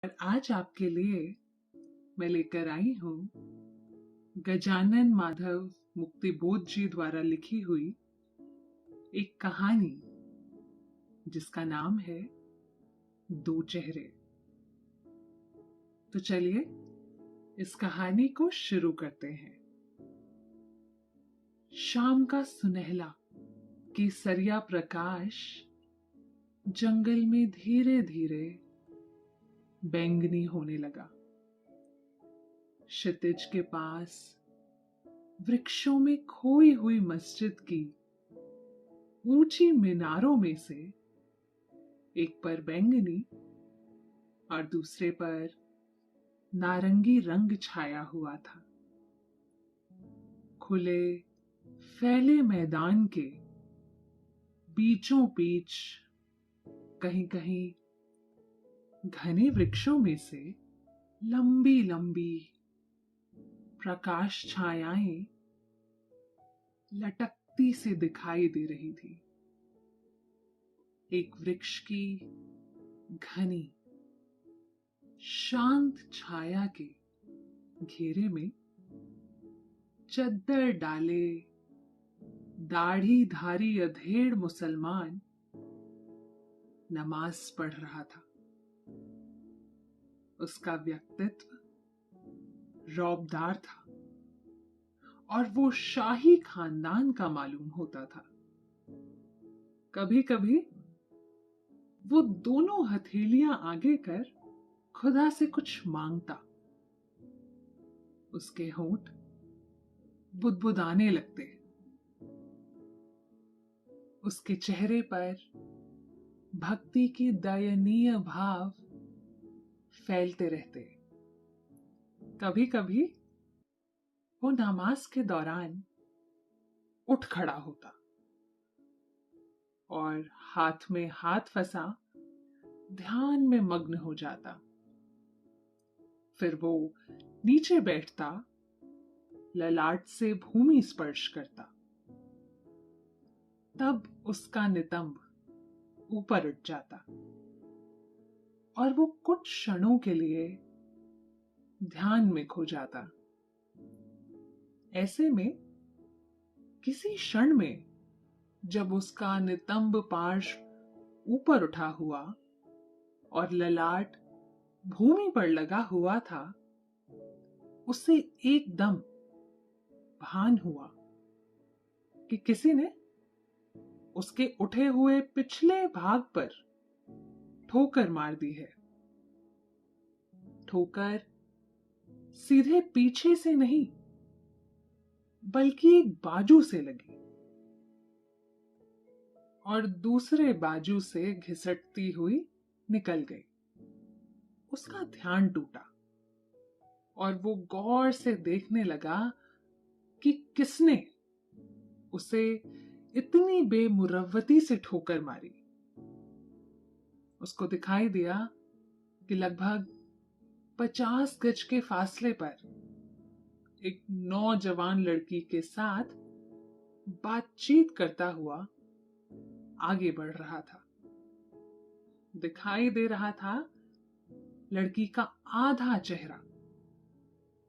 और आज आपके लिए मैं लेकर आई हूँ गजानन माधव मुक्तिबोध जी द्वारा लिखी हुई एक कहानी जिसका नाम है दो चेहरे। तो चलिए इस कहानी को शुरू करते हैं। शाम का सुनहला केसरिया प्रकाश जंगल में धीरे धीरे बैंगनी होने लगा। क्षितिज के पास वृक्षों में खोई हुई मस्जिद की ऊंची मीनारों में से एक पर बैंगनी और दूसरे पर नारंगी रंग छाया हुआ था। खुले फैले मैदान के बीचों बीच कहीं कहीं घने वृक्षों में से लंबी लंबी प्रकाश छायाएं लटकती से दिखाई दे रही थी। एक वृक्ष की घनी शांत छाया के घेरे में चद्दर डाले दाढ़ी धारी अधेड़ मुसलमान नमाज पढ़ रहा था। उसका व्यक्तित्व रौबदार था और वो शाही खानदान का मालूम होता था। कभी कभी वो दोनों हथेलियां आगे कर खुदा से कुछ मांगता। उसके होंठ बुदबुदाने लगते। उसके चेहरे पर भक्ति की दयनीय भाव फैलते रहते। कभी कभी वो नमाज के दौरान उठ खड़ा होता और हाथ में हाथ फंसा ध्यान में मग्न हो जाता। फिर वो नीचे बैठता, ललाट से भूमि स्पर्श करता। तब उसका नितंब ऊपर उठ जाता और वो कुछ क्षणों के लिए ध्यान में खो जाता। ऐसे में किसी क्षण में जब उसका नितंब पार्श्व ऊपर उठा हुआ और ललाट भूमि पर लगा हुआ था, उसे एकदम भान हुआ कि किसी ने उसके उठे हुए पिछले भाग पर ठोकर मार दी है। ठोकर सीधे पीछे से नहीं बल्कि एक बाजू से लगी और दूसरे बाजू से घिसटती हुई निकल गई। उसका ध्यान टूटा और वो गौर से देखने लगा कि किसने उसे इतनी बेमुरव्वती से ठोकर मारी। उसको दिखाई दिया कि लगभग 50 गज के फासले पर एक नौजवान लड़की के साथ बातचीत करता हुआ आगे बढ़ रहा था। दिखाई दे रहा था लड़की का आधा चेहरा,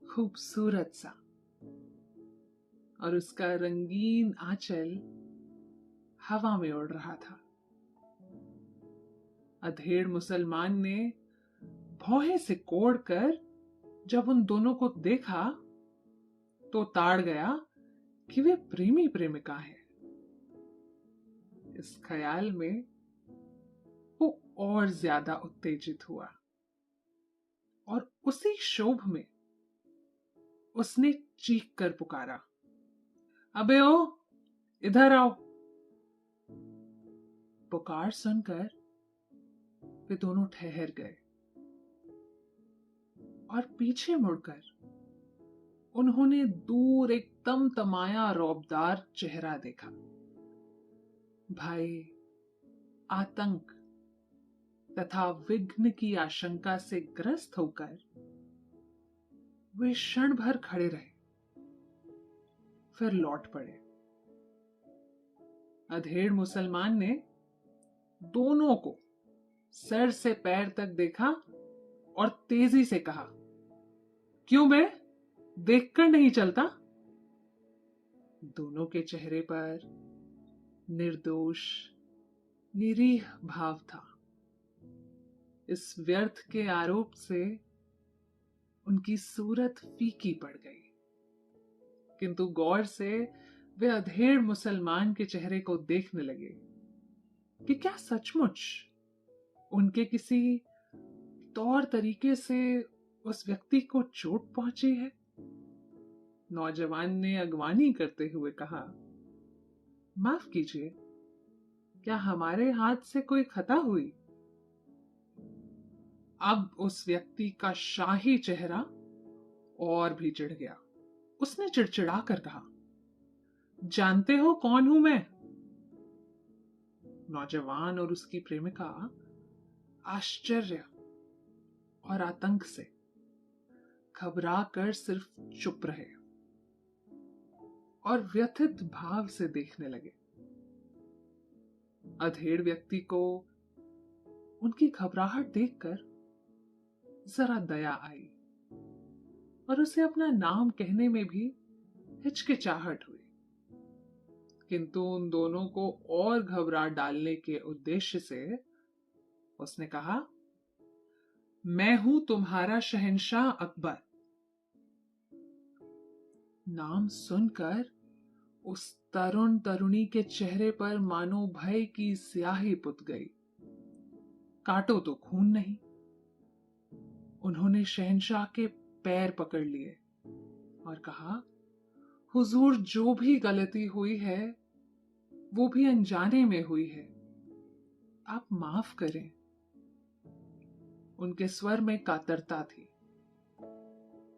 खूबसूरत सा, और उसका रंगीन आंचल हवा में उड़ रहा था। अधेड़ मुसलमान ने भौहे से कोड़कर जब उन दोनों को देखा तो ताड़ गया कि वे प्रेमी प्रेमिका हैं। इस ख्याल में वो और ज्यादा उत्तेजित हुआ और उसी क्षोभ में उसने चीख कर पुकारा, अबे ओ, इधर आओ। पुकार सुनकर वे दोनों ठहर गए और पीछे मुड़कर उन्होंने दूर एक तमतमाया रौबदार चेहरा देखा। भय, आतंक तथा विघ्न की आशंका से ग्रस्त होकर वे क्षण भर खड़े रहे, फिर लौट पड़े। अधेड़ मुसलमान ने दोनों को सर से पैर तक देखा और तेजी से कहा, क्यों बे, देखकर नहीं चलता? दोनों के चेहरे पर निर्दोष निरीह भाव था। इस व्यर्थ के आरोप से उनकी सूरत फीकी पड़ गई, किंतु गौर से वे अधेड़ मुसलमान के चेहरे को देखने लगे कि क्या सचमुच उनके किसी तौर तरीके से उस व्यक्ति को चोट पहुंची है। नौजवान ने अगवानी करते हुए कहा, माफ कीजिए, क्या हमारे हाथ से कोई खता हुई? अब उस व्यक्ति का शाही चेहरा और भी चिढ़ गया। उसने चिड़चिड़ा कर कहा, जानते हो कौन हूं मैं? नौजवान और उसकी प्रेमिका आश्चर्य और आतंक से घबरा कर सिर्फ चुप रहे और व्यथित भाव से देखने लगे। अधेड़ व्यक्ति को उनकी घबराहट देखकर जरा दया आई और उसे अपना नाम कहने में भी हिचकिचाहट हुई, किंतु उन दोनों को और घबरा डालने के उद्देश्य से उसने कहा, मैं हूं तुम्हारा शहंशाह अकबर। नाम सुनकर उस तरुण तरुणी के चेहरे पर मानो भय की स्याही पुत गई। काटो तो खून नहीं। उन्होंने शहंशाह के पैर पकड़ लिए और कहा, हुजूर, जो भी गलती हुई है वो भी अनजाने में हुई है, आप माफ करें। उनके स्वर में कातरता थी।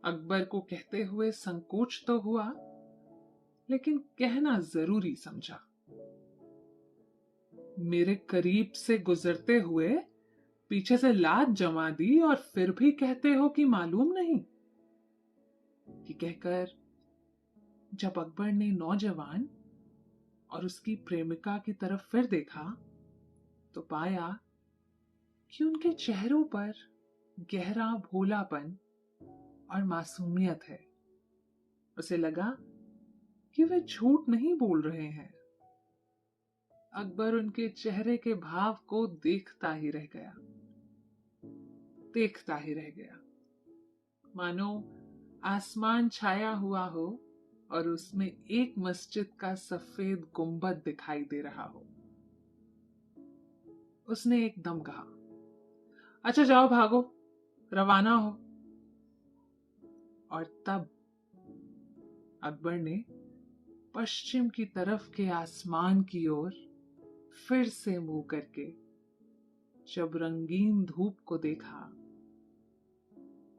अकबर को कहते हुए संकोच तो हुआ, लेकिन कहना जरूरी समझा। मेरे करीब से गुजरते हुए पीछे से लात जमा दी और फिर भी कहते हो कि मालूम नहीं। ये कहकर जब अकबर ने नौजवान और उसकी प्रेमिका की तरफ फिर देखा तो पाया कि उनके चेहरों पर गहरा भोलापन और मासूमियत है। उसे लगा कि वे झूठ नहीं बोल रहे हैं। अकबर उनके चेहरे के भाव को देखता ही रह गया, देखता ही रह गया, मानो आसमान छाया हुआ हो और उसमें एक मस्जिद का सफेद गुंबद दिखाई दे रहा हो। उसने एकदम कहा, अच्छा जाओ, भागो, रवाना हो। और तब अकबर ने पश्चिम की तरफ के आसमान की ओर फिर से मुंह करके जब रंगीन धूप को देखा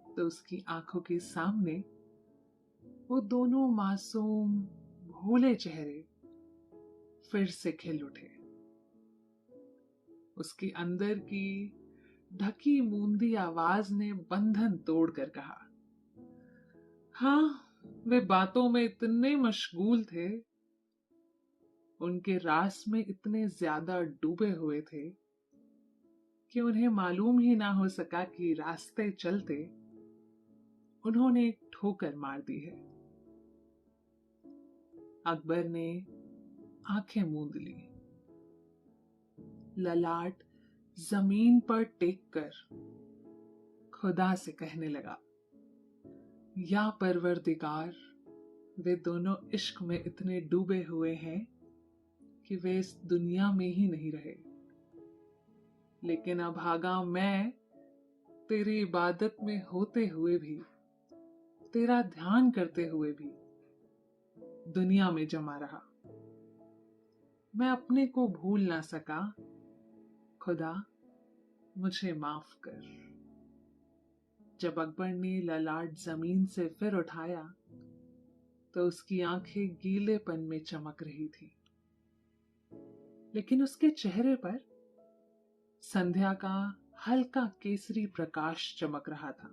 तो उसकी आंखों के सामने वो दोनों मासूम भोले चेहरे फिर से खिल उठे। उसकी अंदर की ढकी मूंदी आवाज ने बंधन तोड़कर कहा, हाँ, वे बातों में इतने मशगूल थे, उनके रास में इतने ज्यादा डूबे हुए थे कि उन्हें मालूम ही ना हो सका कि रास्ते चलते उन्होंने एक ठोकर मार दी है। अकबर ने आंखें मूंद ली, ललाट जमीन पर टेककर खुदा से कहने लगा, या परवरदिगार, वे दोनों इश्क में इतने डूबे हुए हैं कि वे इस दुनिया में ही नहीं रहे। लेकिन अभागा मैं तेरी इबादत में होते हुए भी, तेरा ध्यान करते हुए भी दुनिया में जमा रहा। मैं अपने को भूल ना सका। खुदा, मुझे माफ कर। जब अकबर ने ललाट जमीन से फिर उठाया तो उसकी आंखें गीलेपन में चमक रही थी, लेकिन उसके चेहरे पर संध्या का हल्का केसरी प्रकाश चमक रहा था।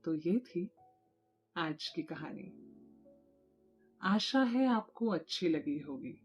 तो ये थी आज की कहानी। आशा है आपको अच्छी लगी होगी।